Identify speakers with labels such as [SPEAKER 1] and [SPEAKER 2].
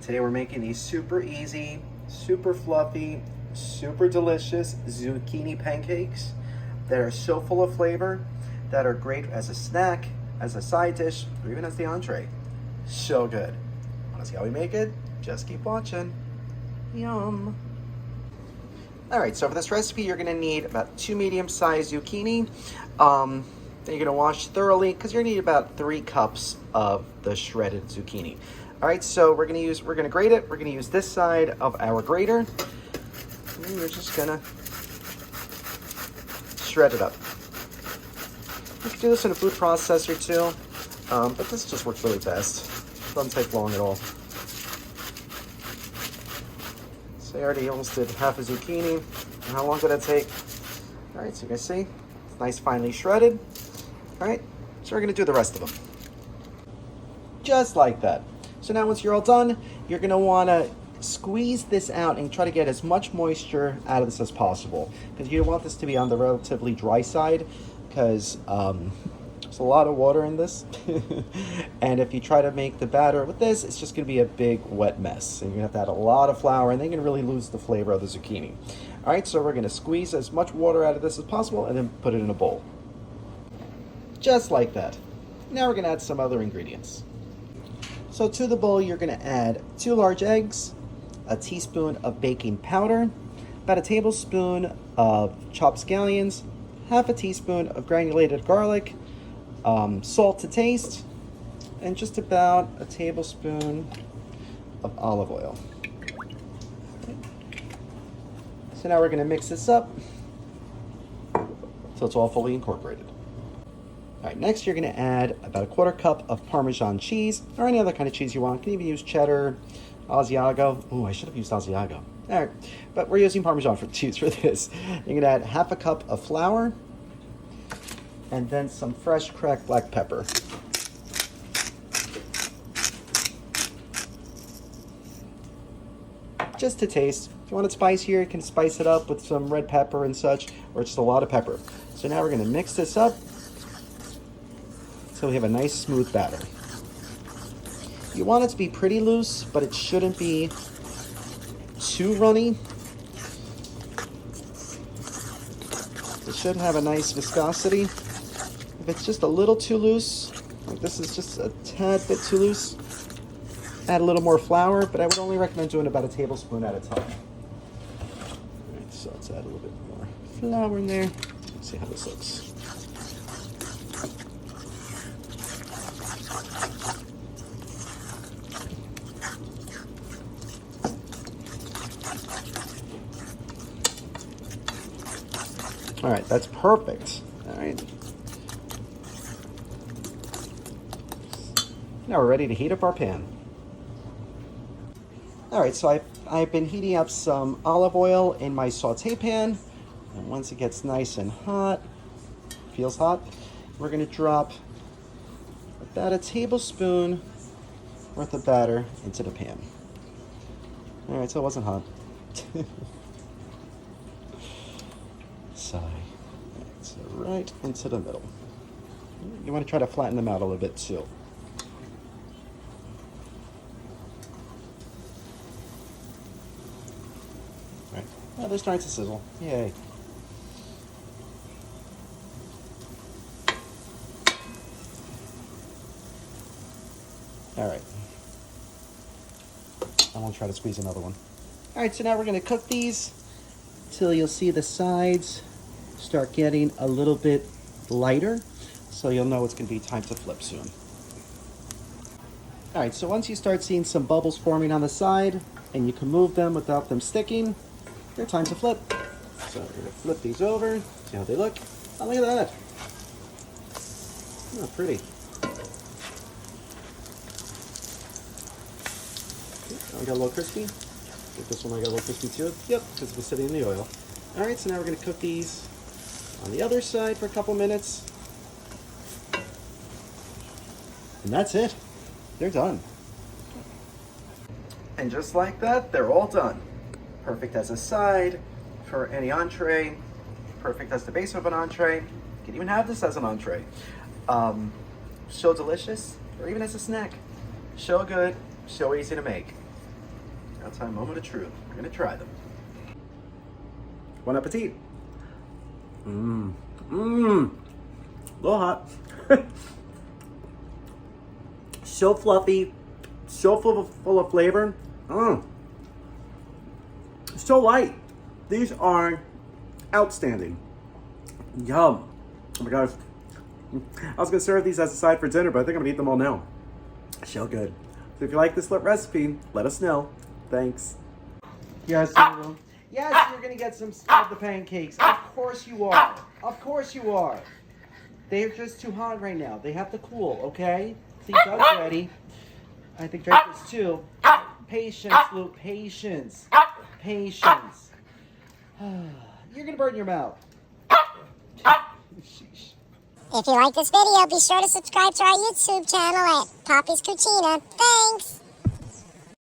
[SPEAKER 1] Today we're making these super easy, super fluffy, super delicious zucchini pancakes that are so full of flavor, that are great as a snack, as a side dish, or even as the entree. So good. Want to see how we make it? Just keep watching. Yum. All right, so for this recipe, you're gonna need about 2 medium-sized zucchini. Then you're gonna wash thoroughly because you're gonna need about 3 cups of the shredded zucchini. All right, so we're gonna grate it. We're gonna use this side of our grater. And we're just gonna shred it up. You can do this in a food processor too, but this just works really best. Doesn't take long at all. So I already almost did half a zucchini. And how long did that take? All right, so you guys see, it's nice finely shredded. All right, so we're gonna do the rest of them. Just like that. So now once you're all done, you're gonna wanna squeeze this out and try to get as much moisture out of this as possible, because you want this to be on the relatively dry side, because there's a lot of water in this. And if you try to make the batter with this, it's just gonna be a big wet mess. And you're gonna have to add a lot of flour, and then you're gonna really lose the flavor of the zucchini. All right, so we're gonna squeeze as much water out of this as possible and then put it in a bowl. Just like that. Now we're gonna add some other ingredients. So to the bowl, you're gonna add 2 large eggs, a teaspoon of baking powder, about a tablespoon of chopped scallions, half a teaspoon of granulated garlic, salt to taste, and just about a tablespoon of olive oil. So now we're gonna mix this up so it's all fully incorporated. All right, next you're gonna add about a 1/4 cup of Parmesan cheese, or any other kind of cheese you want. You can even use cheddar, Asiago. Oh, I should have used Asiago. All right, but we're using Parmesan cheese for this. You're gonna add half a cup of flour, and then some fresh cracked black pepper. Just to taste. If you want it spicier, you can spice it up with some red pepper and such, or just a lot of pepper. So now we're gonna mix this up so we have a nice smooth batter. You want it to be pretty loose, but it shouldn't be too runny. It should have a nice viscosity. If it's just a little too loose, like this is just a tad bit too loose, add a little more flour, but I would only recommend doing about a tablespoon at a time. All right, so let's add a little bit more flour in there. Let's see how this looks. All right, that's perfect. All right. Now we're ready to heat up our pan. All right, so I've been heating up some olive oil in my saute pan. And once it gets nice and hot, feels hot, we're gonna drop about a tablespoon worth of batter into the pan. All right, so it wasn't hot. Side. So right into the middle. You want to try to flatten them out a little bit too. All right. Now they're starting to sizzle. Yay. All right. I'm gonna try to squeeze another one. All right, so now we're gonna cook these till you'll see the sides start getting a little bit lighter, so you'll know it's gonna be time to flip soon. All right, so once you start seeing some bubbles forming on the side and you can move them without them sticking, they're time to flip. So we're gonna flip these over, see how they look. Oh, look at that. Oh, pretty. I got a little crispy. I think this one I got a little crispy too. Yep, because it was sitting in the oil. All right, so now we're gonna cook these on the other side for a couple minutes. And that's it. They're done. And just like that, they're all done. Perfect as a side for any entree. Perfect as the base of an entree. You can even have this as an entree. So delicious, or even as a snack. So good, so easy to make. That's my moment of truth. We're gonna try them. Bon appetit. Mmm. Mmm. A little hot. So fluffy, so full of flavor. Mmm. So light. These are outstanding. Yum. Oh my gosh. I was gonna serve these as a side for dinner, but I think I'm gonna eat them all now. So good. So if you like this recipe, let us know. Thanks. Yes, you will. Yes, you're gonna get some of the pancakes. Of course you are. Of course you are. They're just too hot right now. They have to cool, okay? See, Doug's ready. I think Drake is too. Patience, Luke. Patience. Patience. You're gonna burn your mouth. Sheesh.
[SPEAKER 2] If you like this video, be sure to subscribe to our YouTube channel at Poppy's Cucina. Thanks!